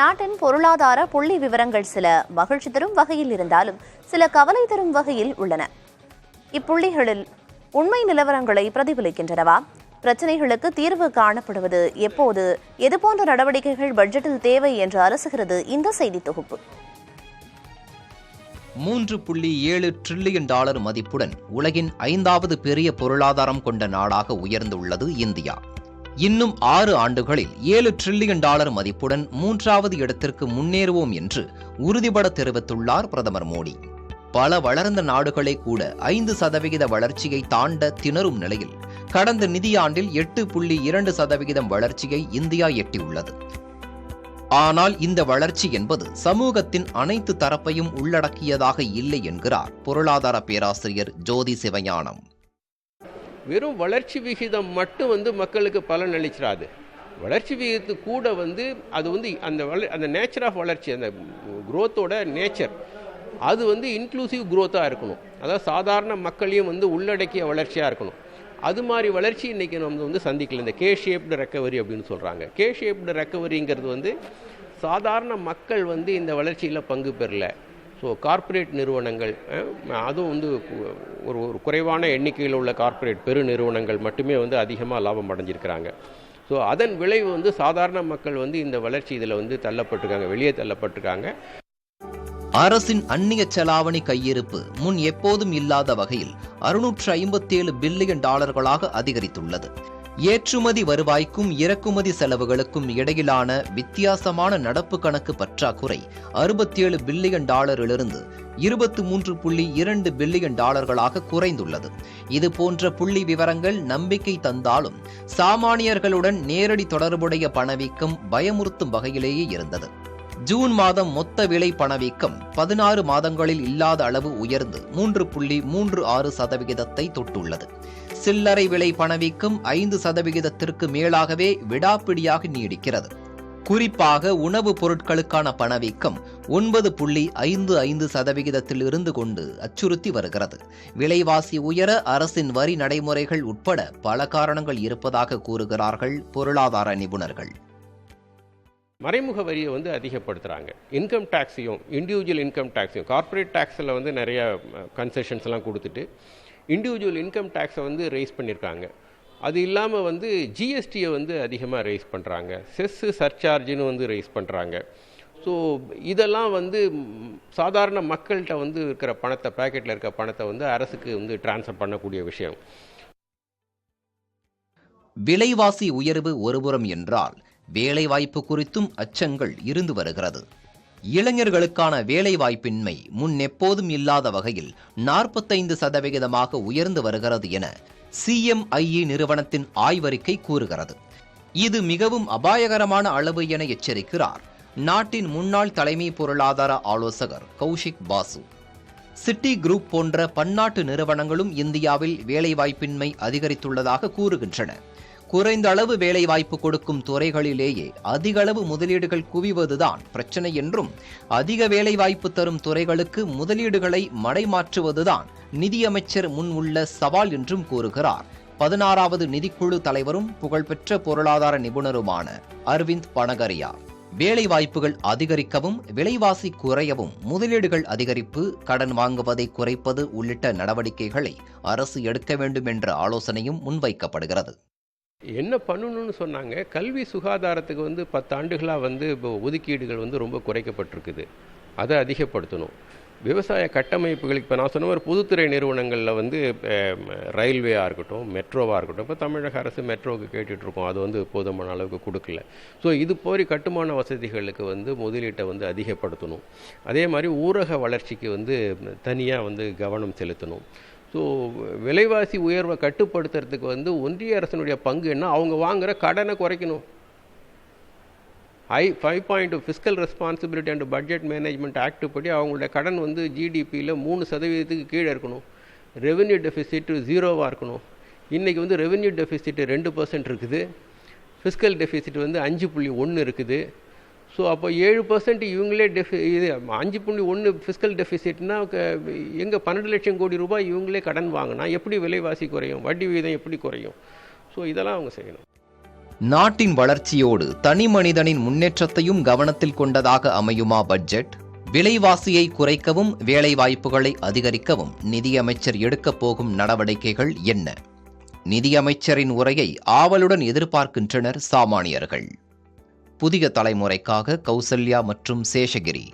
நாட்டின் பொருளாதார புள்ளி விவரங்கள் சில மகிழ்ச்சி தரும் வகையில் இருந்தாலும் சில கவலை தரும் வகையில் உள்ளன. இப்புள்ளிகளில் உண்மை நிலவரங்களை பிரதிபலிக்கின்றனவா? பிரச்சினைகளுக்கு தீர்வு காணப்படுவது எப்போது? எதுபோன்ற நடவடிக்கைகள் பட்ஜெட்டில் தேவை என்று அலசுகிறது இந்த செய்தி தொகுப்பு. $3.7 டிரில்லியன் மதிப்புடன் உலகின் 5வது பெரிய பொருளாதாரம் கொண்ட நாடாக உயர்ந்துள்ளது இந்தியா. இன்னும் 6 ஆண்டுகளில் $7 டிரில்லியன் மதிப்புடன் 3வது இடத்திற்கு முன்னேறுவோம் என்று உறுதிபட தெரிவித்துள்ளார் பிரதமர் மோடி. பல வளர்ந்த நாடுகளே கூட 5% வளர்ச்சியை தாண்ட திணறும் நிலையில் கடந்த நிதியாண்டில் 8.2% வளர்ச்சியை இந்தியா எட்டியுள்ளது. ஆனால் இந்த வளர்ச்சி என்பது சமூகத்தின் அனைத்து தரப்பையும் உள்ளடக்கியதாக இல்லை என்கிறார் பொருளாதார பேராசிரியர் ஜோதி சிவஞானம். வெறும் வளர்ச்சி விகிதம் மட்டும் மக்களுக்கு பலன் அளிச்சிடாது. வளர்ச்சி விகிதத்து கூட அது அந்த நேச்சர் ஆஃப் வளர்ச்சி, அந்த குரோத்தோட நேச்சர் அது இன்க்ளூசிவ் குரோத்தாக இருக்கணும். அதாவது சாதாரண மக்களையும் உள்ளடக்கிய வளர்ச்சியாக இருக்கணும். அது மாதிரி வளர்ச்சி இன்றைக்கி நம்ம சந்திக்கல. இந்த கே ஷேப்டு ரெக்கவரி அப்படின்னு சொல்கிறாங்க. கே ஷேப்டு ரெக்கவரிங்கிறது சாதாரண மக்கள் இந்த வளர்ச்சியில் பங்கு பெறல. ஸோ கார்ப்பரேட் நிறுவனங்கள், அதுவும் ஒரு குறைவான எண்ணிக்கையில் உள்ள கார்ப்பரேட் பெரு நிறுவனங்கள் மட்டுமே அதிகமாக லாபம் அடைஞ்சிருக்கிறாங்க. ஸோ அதன் விளைவு சாதாரண மக்கள் இந்த வளர்ச்சி இதில் தள்ளப்பட்டிருக்காங்க, வெளியே தள்ளப்பட்டிருக்காங்க. அரசின் அந்நிய செலாவணி கையிருப்பு முன் எப்போதும் இல்லாத வகையில் $657 பில்லியன் அதிகரித்துள்ளது. ஏற்றுமதி வருவாய்க்கும் இறக்குமதி செலவுகளுக்கும் இடையிலான வித்தியாசமான நடப்பு கணக்கு பற்றாக்குறை $67 பில்லியன் $23.2 பில்லியன் குறைந்துள்ளது. இது போன்ற புள்ளி விவரங்கள் நம்பிக்கை தந்தாலும் சாமானியர்களுடன் நேரடி தொடர்புடைய பணவீக்கம் பயமுறுத்தும் வகையிலேயே இருந்தது. ஜூன் மாதம் மொத்த விலை பணவீக்கம் 16 மாதங்களில் இல்லாத அளவு உயர்ந்து 3.36% தொட்டுள்ளது. சில்லறை விலை பணவீக்கம் 5% மேலாகவே விடாப்பிடியாக நீடிக்கிறது. குறிப்பாக உணவுப் பொருட்களுக்கான பணவீக்கம் 9.55% இருந்து கொண்டு அச்சுறுத்தி வருகிறது. விலைவாசி உயர அரசின் வரி நடைமுறைகள் உட்பட பல காரணங்கள் இருப்பதாக கூறுகிறார்கள் பொருளாதார நிபுணர்கள். மறைமுக வரியை அதிகப்படுத்துகிறாங்க. இன்கம் டேக்ஸையும் இண்டிவிஜுவல் இன்கம் டேக்ஸையும் கார்ப்பரேட் டேக்ஸில் நிறைய கன்செஷன்ஸ்லாம் கொடுத்துட்டு இண்டிவிஜுவல் இன்கம் டேக்ஸை ரைஸ் பண்ணியிருக்காங்க. அது இல்லாமல் ஜிஎஸ்டியை அதிகமாக ரைஸ் பண்ணுறாங்க. செஸ்ஸு சர்சார்ஜுன்னு ரைஸ் பண்ணுறாங்க. ஸோ இதெல்லாம் சாதாரண மக்கள்கிட்ட இருக்கிற பணத்தை, பேக்கெட்டில் இருக்கிற பணத்தை அரசுக்கு டிரான்ஸ்ஃபர் பண்ணக்கூடிய விஷயம். விலைவாசி உயர்வு ஒருபுறம் என்றால் வேலைவாய்ப்பு குறித்தும் அச்சங்கள் இருந்து வருகிறது. இளைஞர்களுக்கான வேலைவாய்ப்பின்மை முன் எப்போதும் இல்லாத வகையில் 45% உயர்ந்து வருகிறது என CMIE நிறுவனத்தின் ஆய்வறிக்கை கூறுகிறது. இது மிகவும் அபாயகரமான அளவு என எச்சரிக்கிறார் நாட்டின் முன்னாள் தலைமை பொருளாதார ஆலோசகர் கௌஷிக் பாசு. சிட்டி குரூப் போன்ற பன்னாட்டு நிறுவனங்களும் இந்தியாவில் வேலைவாய்ப்பின்மை அதிகரித்துள்ளதாக கூறுகின்றன. குறைந்த அளவு வேலைவாய்ப்பு கொடுக்கும் துறைகளிலேயே அதிக அளவு முதலீடுகள் குவிவதுதான் பிரச்சனை என்றும், அதிக வேலைவாய்ப்பு தரும் துறைகளுக்கு முதலீடுகளை மடைமாற்றுவதுதான் நிதியமைச்சர் முன் உள்ள சவால் என்றும் கூறுகிறார் 16வது நிதிக்குழு தலைவரும் புகழ்பெற்ற பொருளாதார நிபுணருமான அரவிந்த் பனகரியா. வேலைவாய்ப்புகள் அதிகரிக்கவும் விலைவாசி குறையவும் முதலீடுகள் அதிகரிப்பு, கடன் வாங்குவதை குறைப்பது உள்ளிட்ட நடவடிக்கைகளை அரசு எடுக்க வேண்டும் என்ற ஆலோசனையும் முன்வைக்கப்படுகிறது. என்ன பண்ணணும்னு சொன்னாங்க, கல்வி சுகாதாரத்துக்கு 10 ஆண்டுகளாக இப்போ ஒதுக்கீடுகள் ரொம்ப குறைக்கப்பட்டிருக்குது. அதை அதிகப்படுத்தணும். விவசாய கட்டமைப்புகளுக்கு இப்போ நான் சொன்ன ஒரு பொதுத்துறை நிறுவனங்களில் ரயில்வேயாக இருக்கட்டும், மெட்ரோவாக இருக்கட்டும், இப்போ தமிழக அரசு மெட்ரோவுக்கு கேட்டுட்ருக்கோம், அது போதுமான அளவுக்கு கொடுக்கல. ஸோ இது போய் கட்டுமான வசதிகளுக்கு முதலீட்டை அதிகப்படுத்தணும். அதே மாதிரி ஊரக வளர்ச்சிக்கு தனியாக கவனம் செலுத்தணும். ஸோ விலைவாசி உயர்வை கட்டுப்படுத்துறதுக்கு ஒன்றிய அரசினுடைய பங்கு என்ன, அவங்க வாங்குகிற கடனை குறைக்கணும். 5.2 fiscal responsibility and budget management act படி அவங்களுடைய கடன் ஜிடிபியில் 3% கீழே இருக்கணும். ரெவென்யூ டெஃபிசிட் 0வாக இருக்கணும். இன்றைக்கி ரெவென்யூ டெஃபிசிட் 2% இருக்குது. ஃபிஸ்கல் டெஃபிசிட் 5.1 இருக்குது. ஸோ அப்போ 7% இவங்களே இது 5.1 ஃபிஸ்கல் டெஃபிசிட்னா எங்கே 12 லட்சம் கோடி ரூபாய் இவங்களே கடன் வாங்கினா எப்படி விலைவாசி குறையும், வட்டி விகிதம் எப்படி குறையும்? ஸோ இதெல்லாம் அவங்க செய்யணும். நாட்டின் வளர்ச்சியோடு தனி மனிதனின் முன்னேற்றத்தையும் கவனத்தில் கொண்டதாக அமையுமா பட்ஜெட்? விலைவாசியை குறைக்கவும் வேலைவாய்ப்புகளை அதிகரிக்கவும் நிதியமைச்சர் எடுக்கப் போகும் நடவடிக்கைகள் என்ன? நிதியமைச்சரின் உரையை ஆவலுடன் எதிர்பார்க்கின்றனர் சாமானியர்கள். புதிய தலைமுறைக்காக கௌசல்யா மற்றும் சேஷகிரி.